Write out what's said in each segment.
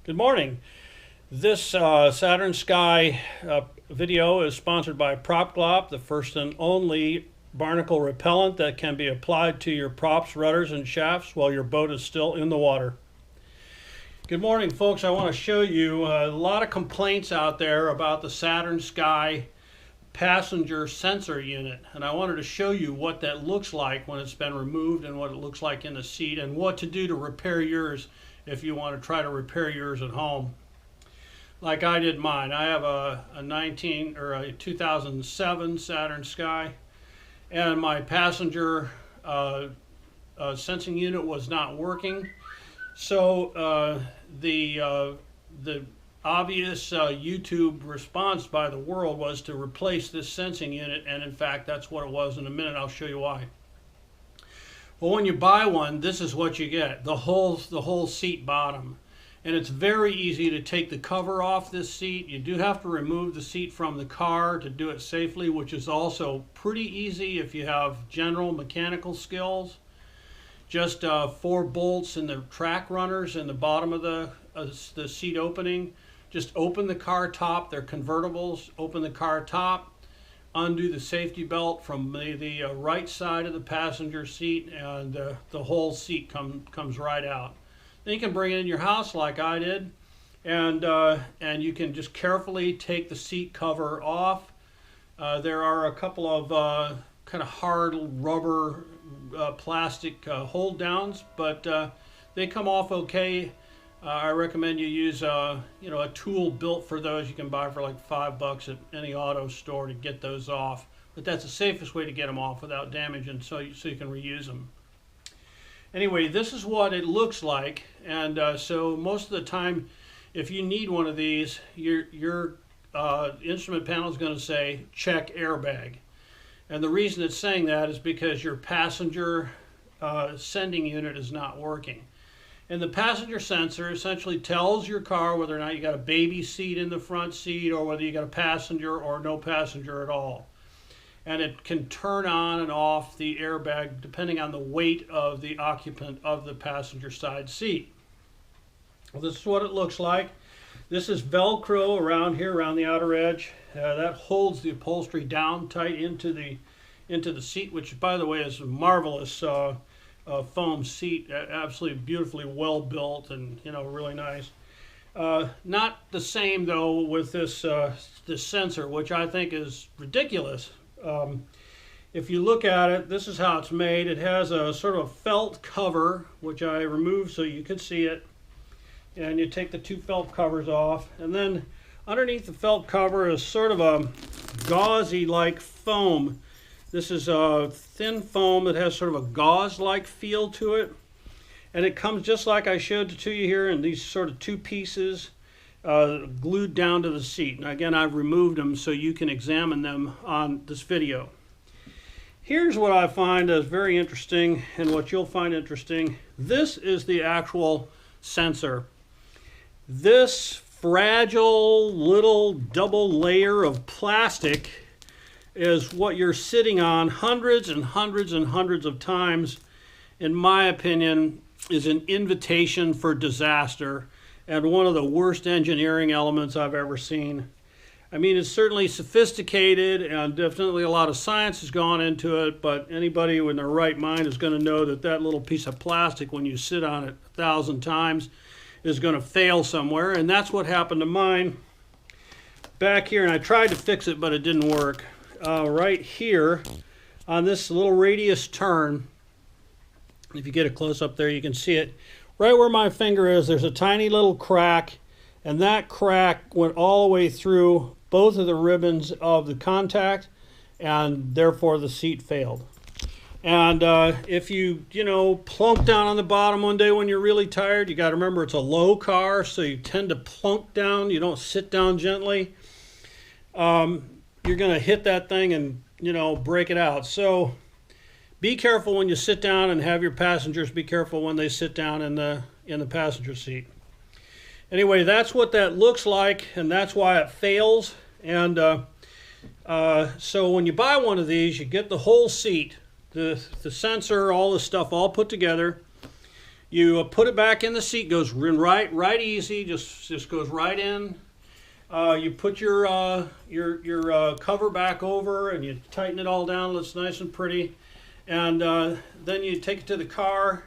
Good morning. This Saturn Sky video is sponsored by Prop Glop, the first and only barnacle repellent that can be applied to your props, rudders, and shafts while your boat is still in the water. Good morning, folks. I want to show you a lot of complaints out there about the Saturn Sky passenger sensor unit, and I wanted to show you what that looks like when it's been removed and what it looks like in the seat and what to do to repair yours if you want to try to repair yours at home like I did mine. I have a 2007 Saturn Sky, and my passenger sensing unit was not working. So the obvious YouTube response by the world was to replace this sensing unit, and in fact that's what it was. In a minute I'll show you why. Well, when you buy one, this is what you get: the whole seat bottom. And it's very easy to take the cover off this seat. You do have to remove the seat from the car to do it safely, which is also pretty easy if you have general mechanical skills. Just 4 bolts in the track runners in the bottom of the seat opening. Just open the car top. They're convertibles. Open the car top. Undo the safety belt from the right side of the passenger seat, and the whole seat comes right out. Then you can bring it in your house like I did, and you can just carefully take the seat cover off. There are a couple of kind of hard rubber plastic hold downs, but they come off okay. I recommend you use a tool built for those. You can buy for like $5 at any auto store to get those off. But that's the safest way to get them off without damaging, so you can reuse them. Anyway, this is what it looks like, and so most of the time, if you need one of these, your instrument panel is going to say check airbag. And the reason it's saying that is because your passenger sending unit is not working. And the passenger sensor essentially tells your car whether or not you got a baby seat in the front seat, or whether you got a passenger or no passenger at all. And it can turn on and off the airbag depending on the weight of the occupant of the passenger side seat. Well, this is what it looks like. This is Velcro around here, around the outer edge. That holds the upholstery down tight into the seat, which, by the way, is a marvelous foam seat, absolutely beautifully well built, and really nice. Not the same though with this sensor, which I think is ridiculous. If you look at it, this is how it's made. It has a sort of felt cover, which I removed so you could see it. And you take the 2 felt covers off, and then underneath the felt cover is sort of a gauzy-like foam. This is a thin foam that has sort of a gauze-like feel to it. And it comes just like I showed it to you here in these sort of 2 pieces glued down to the seat. And again, I've removed them so you can examine them on this video. Here's what I find as very interesting, and what you'll find interesting. This is the actual sensor. This fragile little double layer of plastic is what you're sitting on hundreds and hundreds and hundreds of times. In my opinion, is an invitation for disaster, and one of the worst engineering elements I've ever seen. I mean, it's certainly sophisticated, and definitely a lot of science has gone into it, but anybody in their right mind is going to know that that little piece of plastic, when you sit on it 1,000 times, is going to fail somewhere. And that's what happened to mine back here, and I tried to fix it, but it didn't work. Right here on this little radius turn, if you get a close up there, you can see it. Right where my finger is, there's a tiny little crack, and that crack went all the way through both of the ribbons of the contact, and therefore the seat failed. And if you plunk down on the bottom one day when you're really tired, you got to remember it's a low car, so you tend to plunk down. You don't sit down gently. You're going to hit that thing and break it out. So be careful when you sit down, and have your passengers be careful when they sit down in the passenger seat. Anyway, that's what that looks like, and that's why it fails. And so when you buy one of these, you get the whole seat, the sensor, all the stuff all put together. You put it back in the seat, goes in right easy, just goes right in. You put your cover back over and you tighten it all down, looks nice and pretty. And then you take it to the car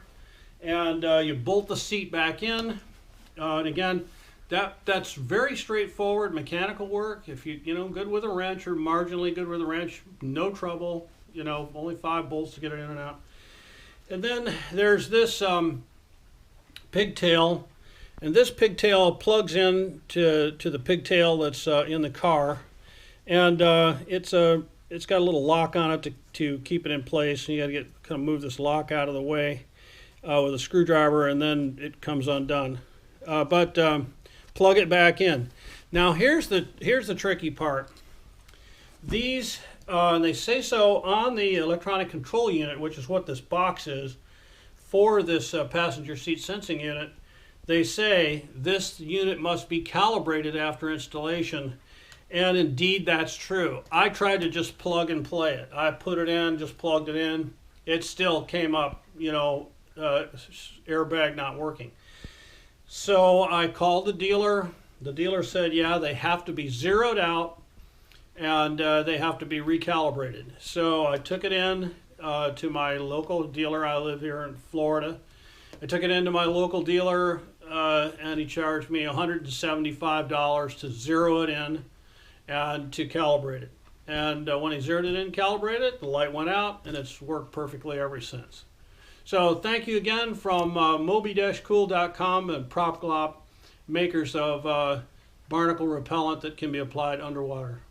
and you bolt the seat back in. And again, that's very straightforward mechanical work. If you know good with a wrench or marginally good with a wrench, no trouble. You know, only 5 bolts to get it in and out. And then there's this pigtail, and this pigtail plugs in to the pigtail that's in the car, and it's got a little lock on it to keep it in place. And you got to kind of move this lock out of the way with a screwdriver, and then it comes undone. But plug it back in. Now here's the tricky part. These and they say so on the electronic control unit, which is what this box is for this passenger seat sensing unit. They say this unit must be calibrated after installation, and indeed that's true. I tried to just plug and play it. I put it in, just plugged it in. It still came up, you know, airbag not working. So I called the dealer. The dealer said, yeah, they have to be zeroed out and they have to be recalibrated. So I took it in to my local dealer. I live here in Florida. I took it into my local dealer and he charged me $175 to zero it in and to calibrate it. And when he zeroed it in and calibrated it, the light went out and it's worked perfectly ever since. So thank you again from Moby-Cool.com and PropGlop, makers of barnacle repellent that can be applied underwater.